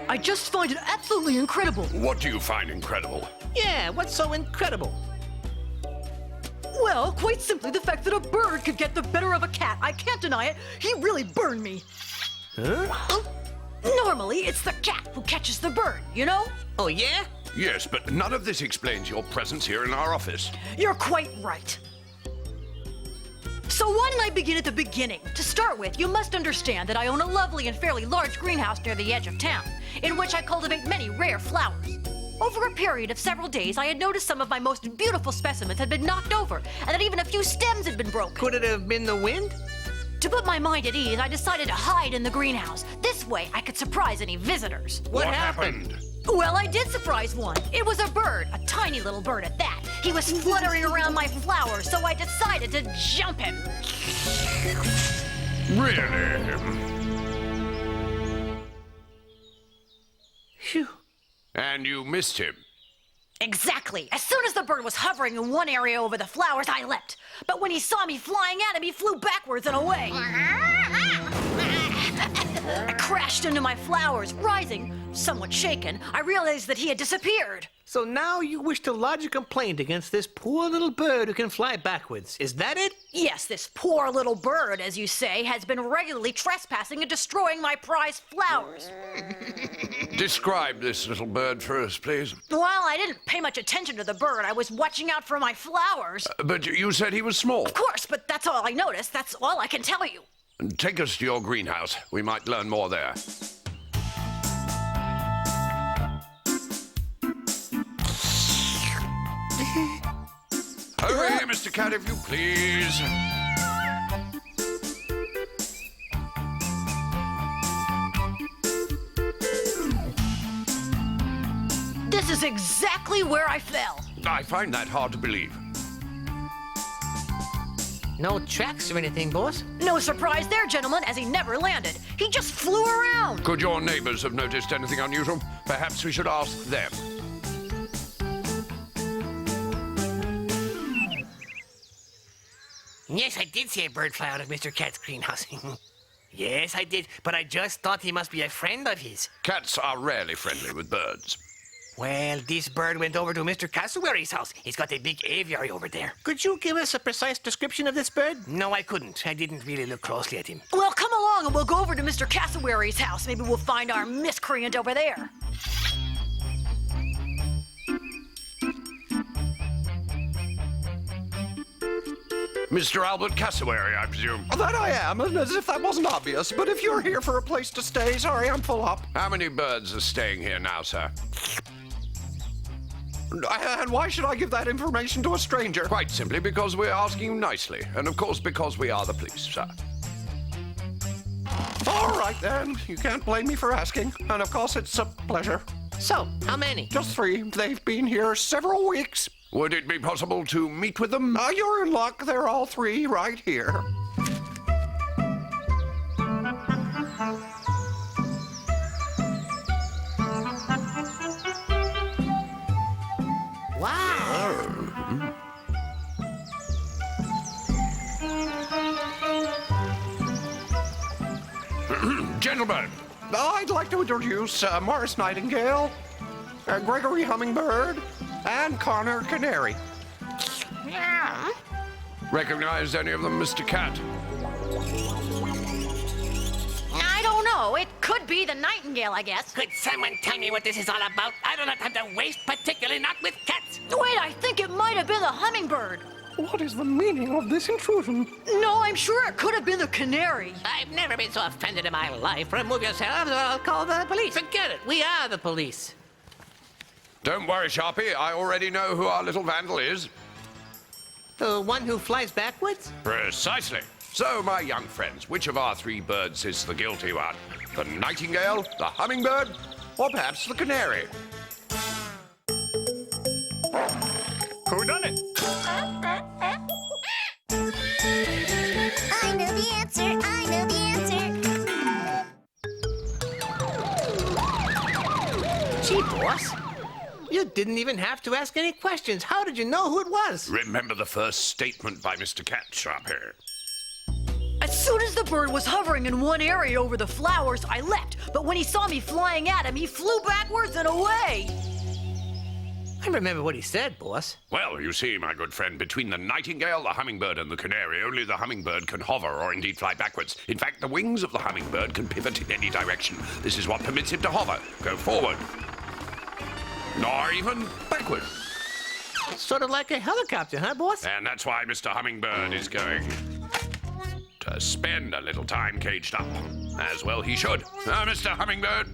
I just find it absolutely incredible. What do you find incredible? Yeah, what's so incredible? Well, quite simply the fact that a bird could get the better of a cat. I can't deny it. He really burned me. Huh? Normally, it's the cat who catches the bird, you know? Oh, yeah? Yes, but none of this explains your presence here in our office. You're quite right. So why don't I begin at the beginning? To start with, you must understand that I own a lovely and fairly large greenhouse near the edge of town, in which I cultivate many rare flowers. Over a period of several days, I had noticed some of my most beautiful specimens had been knocked over, and that even a few stems had been broken. Could it have been the wind? To put my mind at ease, I decided to hide in the greenhouse. This way, I could surprise any visitors. What happened? Well, I did surprise one. It was a bird, a tiny little bird at that. He was fluttering around my flowers, so I decided to jump him. Really? Phew. And you missed him? Exactly. As soon as the bird was hovering in one area over the flowers, I leapt. But when he saw me flying at him, he flew backwards and away. I crashed into my flowers, rising, somewhat shaken. I realized that he had disappeared. So now you wish to lodge a complaint against this poor little bird who can fly backwards. Is that it? Yes, this poor little bird, as you say, has been regularly trespassing and destroying my prized flowers. Describe this little bird for us, please. Well, I didn't pay much attention to the bird. I was watching out for my flowers. But you said he was small. Of course, but that's all I noticed. That's all I can tell you. Take us to your greenhouse. We might learn more there. Hurry, Mr. Cat, if you please. This is exactly where I fell. I find that hard to believe. No tracks or anything, boss? No surprise there, gentlemen, as he never landed. He just flew around. Could your neighbors have noticed anything unusual? Perhaps we should ask them. Yes, I did see a bird fly out of Mr. Cat's greenhouse. Yes, I did, but I just thought he must be a friend of his. Cats are rarely friendly with birds. Well, this bird went over to Mr. Cassowary's house. He's got a big aviary over there. Could you give us a precise description of this bird? No, I couldn't. I didn't really look closely at him. Well, come along and we'll go over to Mr. Cassowary's house. Maybe we'll find our miscreant over there. Mr. Albert Cassowary, I presume. That I am, and as if that wasn't obvious. But if you're here for a place to stay, sorry, I'm full up. How many birds are staying here now, sir? And why should I give that information to a stranger? Quite simply because we're asking you nicely. And of course, because we are the police, sir. All right, then. You can't blame me for asking. And of course, it's a pleasure. So, how many? Just 3. They've been here several weeks. Would it be possible to meet with them? You're in luck. They're all 3 right here. Wow. Gentlemen, I'd like to introduce Morris Nightingale, Gregory Hummingbird, and Connor Canary. recognize any of them, Mr. Cat? I don't know. It could be the nightingale, I guess. Could someone tell me what this is all about? I don't have time to waste, particularly not with cats. Wait, I think it might have been the hummingbird. What is the meaning of this intrusion? No, I'm sure it could have been the canary. I've never been so offended in my life. Remove yourselves or I'll call the police. Forget it. We are the police. Don't worry, Sharpy. I already know who our little vandal is. The one who flies backwards? Precisely. So, my young friends, which of our 3 birds is the guilty one? The nightingale, the hummingbird, or perhaps the canary? Who done it? I know the answer. I know the answer. Gee, boss. You didn't even have to ask any questions. How did you know who it was? Remember the first statement by Mr. Cat, Sharpy. As soon as the bird was hovering in one area over the flowers, I leapt. But when he saw me flying at him, he flew backwards and away. I remember what he said, boss. Well, you see, my good friend, between the nightingale, the hummingbird, and the canary, only the hummingbird can hover or indeed fly backwards. In fact, the wings of the hummingbird can pivot in any direction. This is what permits him to hover, go forward, nor even backward. Sort of like a helicopter, huh, boss? And that's why Mr. Hummingbird is going to spend a little time caged up. As well he should. Mr. Hummingbird.